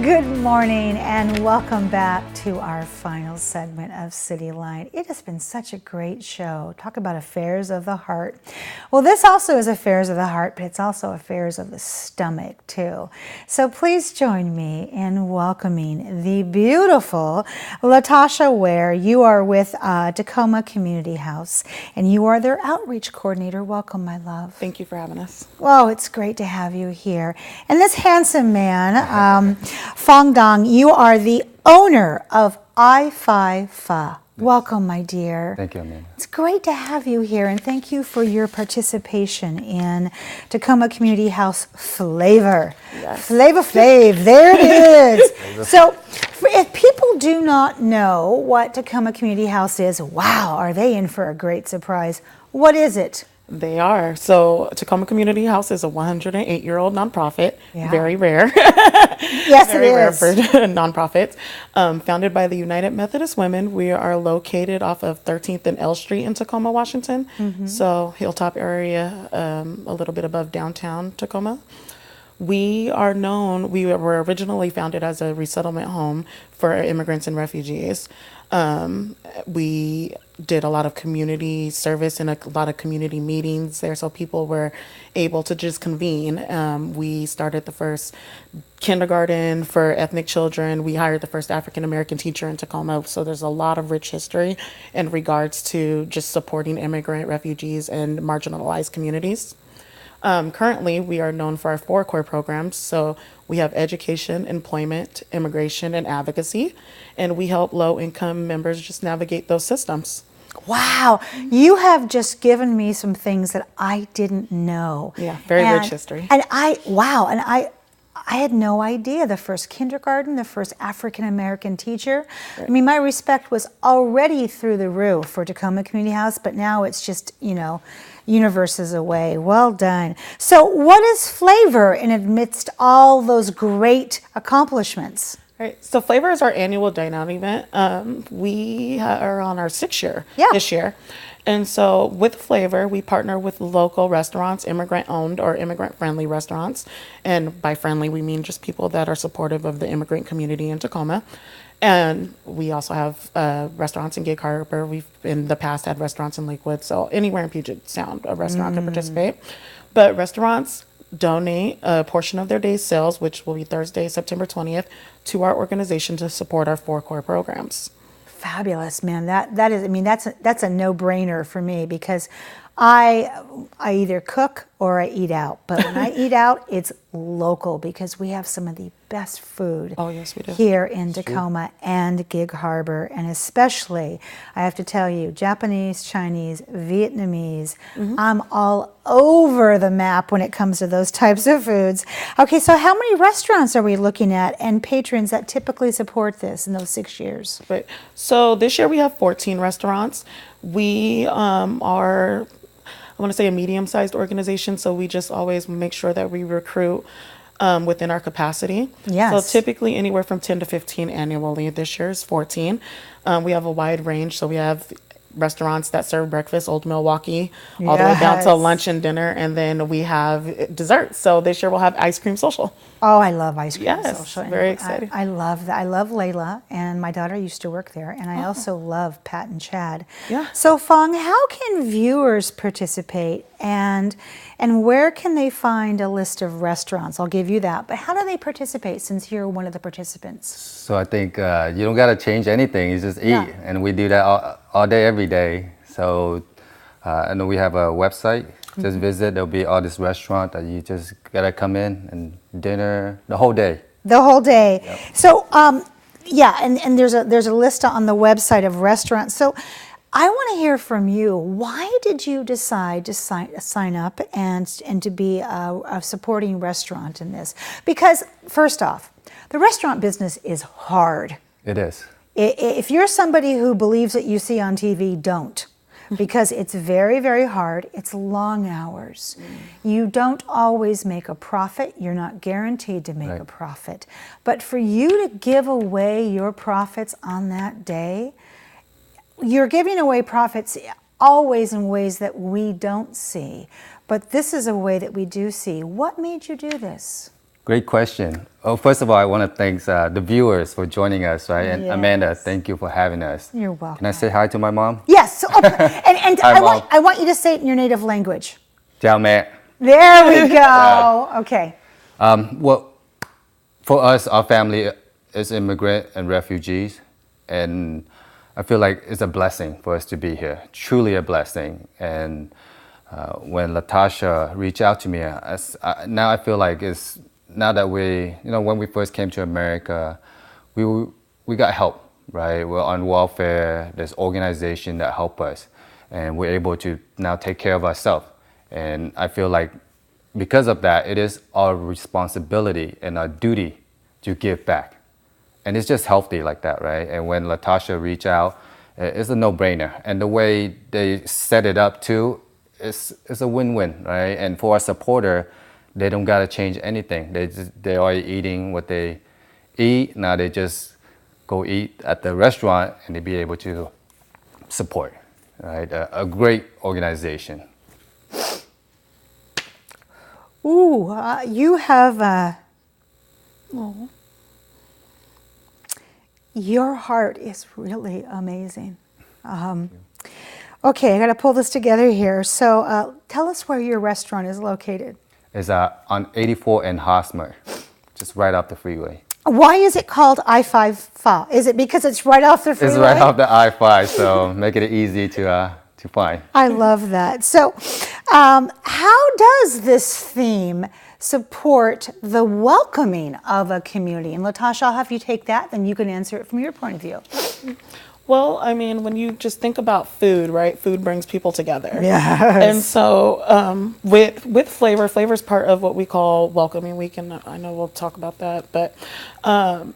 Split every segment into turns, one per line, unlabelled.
Good morning and welcome back to our final segment of CityLine. It has been such a great show. Talk about affairs of the heart. Well, this also is affairs of the heart, but it's also affairs of the stomach too. So please join me in welcoming the beautiful Latasha Ware. You are with Tacoma Community House and you are their outreach coordinator. Welcome, my love.
Thank you for having us.
Oh, it's great to have you here. And this handsome man, Phong, you are the owner of I-5. Welcome, my dear.
Thank you, Amanda.
It's great to have you here, and thank you for your participation in Tacoma Community House Flavor.
Yes.
Flavor Flav, there it is. So, if people do not know what Tacoma Community House is, wow, are they in for a great surprise? What is it?
They are. So Tacoma Community House is a 108-year-old nonprofit.
Yeah.
Very rare.
Yes,
Very
it
rare
is.
for nonprofits. Founded by the United Methodist Women. We are located off of 13th and L Street in Tacoma, Washington. So Hilltop area, a little bit above downtown Tacoma. We were originally founded as a resettlement home for immigrants and refugees. We did a lot of community service and a lot of community meetings there, so people were able to just convene. We started the first kindergarten for ethnic children. We hired the first African American teacher in Tacoma, so there's a lot of rich history in regards to just supporting immigrant, refugees, and marginalized communities. Currently, we are known for our 4 core programs. So we have education, employment, immigration, and advocacy. And we help low-income members just navigate those systems.
Wow, you have just given me some things that I didn't know.
Yeah, very rich history.
And I had no idea. The first kindergarten, the first African American teacher.
Right.
I mean, my respect was already through the roof for Tacoma Community House, but now it's just, universes away. Well done. So what is Flavor in amidst all those great accomplishments?
Right. So Flavor is our annual dine-out event. We are on our 6th year this year. And so with Flavor, we partner with local restaurants, immigrant-owned or immigrant-friendly restaurants. And by friendly, we mean just people that are supportive of the immigrant community in Tacoma. And we also have restaurants in Gig Harbor. We've in the past had restaurants in Lakewood. So anywhere in Puget Sound, a restaurant can participate. But restaurants donate a portion of their day's sales, which will be Thursday, September 20th, to our organization to support our 4 core programs.
Fabulous, man. That is, I mean, that's a no-brainer for me because I either cook or I eat out. But when I eat out, it's local because we have some of the best food
Yes, we do.
here in Tacoma and Gig Harbor. And especially, I have to tell you, Japanese, Chinese, Vietnamese, I'm all over the map when it comes to those types of foods. Okay, so how many restaurants are we looking at and patrons that typically support this in those 6 years?
Right. So this year we have 14 restaurants. We are, I want to say, a medium-sized organization, so we just always make sure that we recruit within our capacity.
Yes.
So typically anywhere from 10 to 15 annually. This year is 14. We have a wide range, so we have restaurants that serve breakfast, Old Milwaukee, all the way down to
Yes.
lunch and dinner, and then we have desserts. So this year we'll have ice cream social.
Oh, I love ice cream
Yes,
social. And
very exciting.
I love that. I love Layla, and my daughter used to work there, and I also love Pat and Chad.
Yeah.
So, Phong, how can viewers participate, and where can they find a list of restaurants? I'll give you that, but how do they participate since you're one of the participants?
So I think you don't got to change anything. You just eat.
Yeah.
And we do that all day, every day. So I know we have a website. Just visit. There'll be all this restaurant that you just got to come in and dinner the whole day.
The whole day.
Yep.
So, and there's a list on the website of restaurants. So, I want to hear from you. Why did you decide to sign up and to be a supporting restaurant in this? Because first off, the restaurant business is hard.
It is.
If you're somebody who believes what you see on TV, don't. Because it's very, very hard. It's long hours. You don't always make a profit. You're not guaranteed to make a profit. But for you to give away your profits on that day, you're giving away profits always in ways that we don't see. But this is a way that we do see. What made you do this?
Great question. Oh, first of all, I want to thank the viewers for joining us, right? And
Yes.
Amanda, thank you for having us.
You're welcome.
Can I say hi to my mom?
Yes. Oh, and
Hi, Mom.
I want you to say it in your native language.
Ciao, mẹ.
There we go. Okay.
Well, for us, our family is immigrant and refugees, and I feel like it's a blessing for us to be here, truly a blessing. And when Latasha reached out to me, now I feel like it's now that when we first came to America, we got help, right? We're on welfare. There's organization that help us, and we're able to now take care of ourselves. And I feel like because of that, it is our responsibility and our duty to give back. And it's just healthy like that, right? And when Latasha reached out, it's a no-brainer. And the way they set it up too, it's a win-win, right? And for a supporter, they don't gotta change anything. They're already eating what they eat. Now they just go eat at the restaurant and they be able to support, right? A great organization.
Ooh, you have your heart is really amazing. Okay, I got to pull this together here. So tell us where your restaurant is located.
It's on 84 and Hosmer, just right off the freeway.
Why is it called I-5 Fa? Is it because it's right off the freeway?
It's right off the I-5, so make it easy to find.
I love that. So how does this theme support the welcoming of a community? And Latasha, I'll have you take that, then you can answer it from your point of view.
Well, I mean, when you just think about food, right? Food brings people together.
Yes.
And so with flavor's part of what we call Welcoming Week, and I know we'll talk about that, but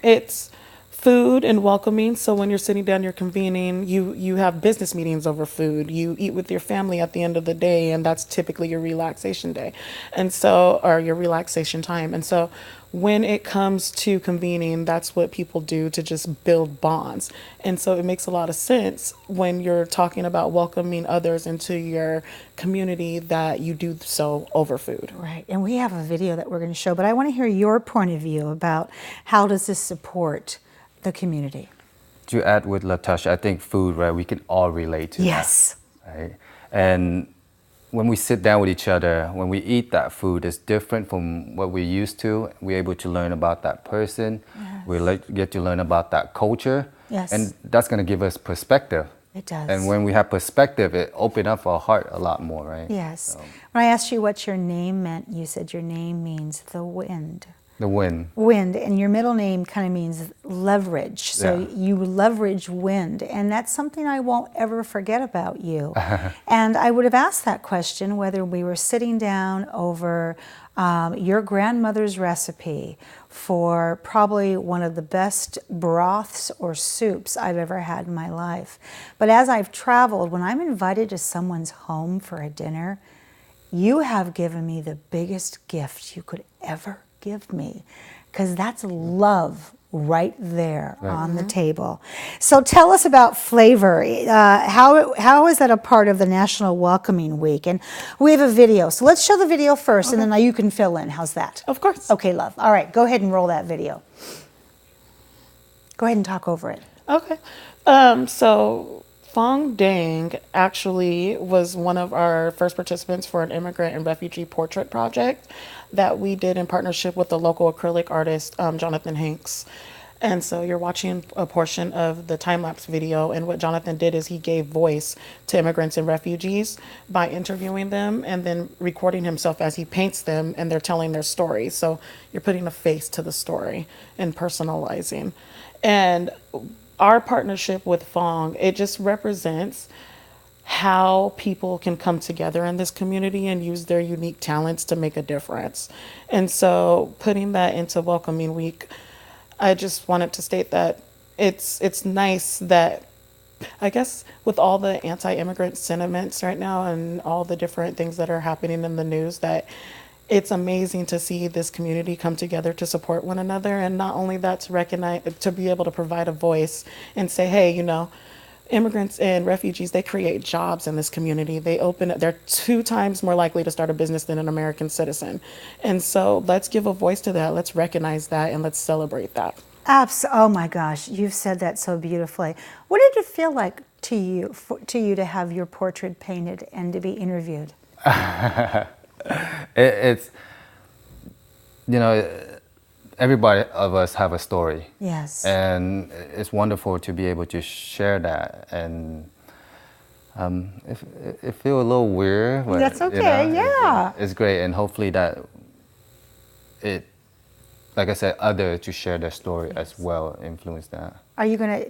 it's food and welcoming. So when you're sitting down, you're convening, you have business meetings over food, you eat with your family at the end of the day, and that's typically your relaxation day. And so, or your relaxation time. And so when it comes to convening, that's what people do to just build bonds. And so it makes a lot of sense when you're talking about welcoming others into your community that you do so over food.
Right, and we have a video that we're going to show, but I want to hear your point of view about how does this support the community?
To add with Latasha, I think food, right, we can all relate to
Yes.
that, right? And when we sit down with each other, when we eat that food, it's different from what we're used to. We're able to learn about that person.
Yes.
We get to learn about that culture.
Yes.
And that's going to give us perspective.
It does.
And when we have perspective, it opens up our heart a lot more, right?
Yes. When I asked you what your name meant, you said your name means the wind.
The wind.
Wind, and your middle name kind of means leverage. So
Yeah.
you leverage wind, and that's something I won't ever forget about you. And I would have asked that question whether we were sitting down over your grandmother's recipe for probably one of the best broths or soups I've ever had in my life. But as I've traveled, when I'm invited to someone's home for a dinner, you have given me the biggest gift you could ever give me, because that's love right there on the table. So tell us about flavor. How is that a part of the National Welcoming Week? And we have a video. So let's show the video first, and then you can fill in. How's that?
Of course.
Okay, love. All right, go ahead and roll that video. Go ahead and talk over it.
Okay. So Phong Dang actually was one of our first participants for an immigrant and refugee portrait project that we did in partnership with the local acrylic artist, Jonathan Hanks. And so you're watching a portion of the time-lapse video, and what Jonathan did is he gave voice to immigrants and refugees by interviewing them and then recording himself as he paints them, and they're telling their stories. So you're putting a face to the story and personalizing. And our partnership with Phong, it just represents how people can come together in this community and use their unique talents to make a difference. And so putting that into Welcoming Week, I just wanted to state that it's nice that, I guess, with all the anti-immigrant sentiments right now and all the different things that are happening in the news, that it's amazing to see this community come together to support one another. And not only that, to recognize, to be able to provide a voice and say, hey, immigrants and refugees, they create jobs in this community. They're 2 times more likely to start a business than an American citizen. And so let's give a voice to that. Let's recognize that and let's celebrate that.
Oh my gosh, you've said that so beautifully. What did it feel like to you to have your portrait painted and to be interviewed?
It's, you know, everybody of us have a story.
Yes.
And it's wonderful to be able to share that. And it feels a little weird. But,
That's okay, yeah.
It's great. And hopefully that like I said, others to share their story as well, influence that.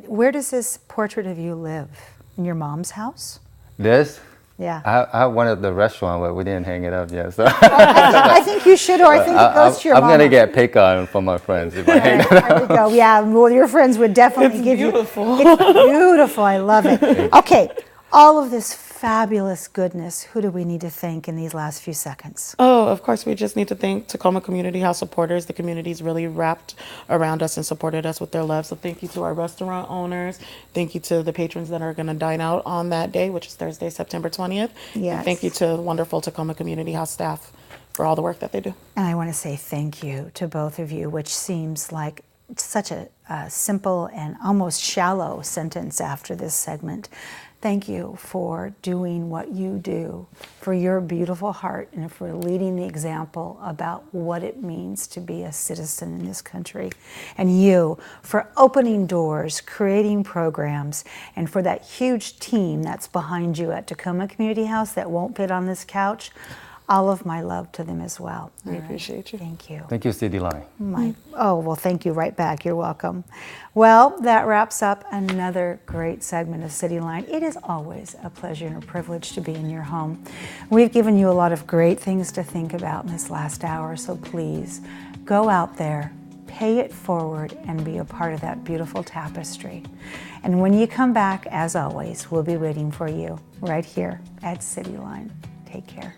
Where does this portrait of you live? In your mom's house?
This?
Yeah.
I have one at the restaurant, but we didn't hang it up yet. So
I think you should, or I think it goes to your mom.
I'm going to get pick on from my friends if I hang it up.
There we go. Yeah, well, your friends would definitely give
beautiful.
you. It's beautiful. I love it. Okay, all of this fabulous goodness, who do we need to thank in these last few seconds?
Oh, of course, we just need to thank Tacoma Community House supporters. The community's really wrapped around us and supported us with their love. So thank you to our restaurant owners. Thank you to the patrons that are going to dine out on that day, which is Thursday, September 20th.
Yes.
And thank you to the wonderful Tacoma Community House staff for all the work that they do.
And I want to say thank you to both of you, which seems like such a simple and almost shallow sentence after this segment. Thank you for doing what you do, for your beautiful heart, and for leading the example about what it means to be a citizen in this country. And you for opening doors, creating programs, and for that huge team that's behind you at Tacoma Community House that won't fit on this couch. All of my love to them as well.
We appreciate you.
Thank you.
Thank you, CityLine.
Oh, well, thank you right back. You're welcome. Well, that wraps up another great segment of CityLine. It is always a pleasure and a privilege to be in your home. We've given you a lot of great things to think about in this last hour, so please go out there, pay it forward, and be a part of that beautiful tapestry. And when you come back, as always, we'll be waiting for you right here at CityLine. Take care.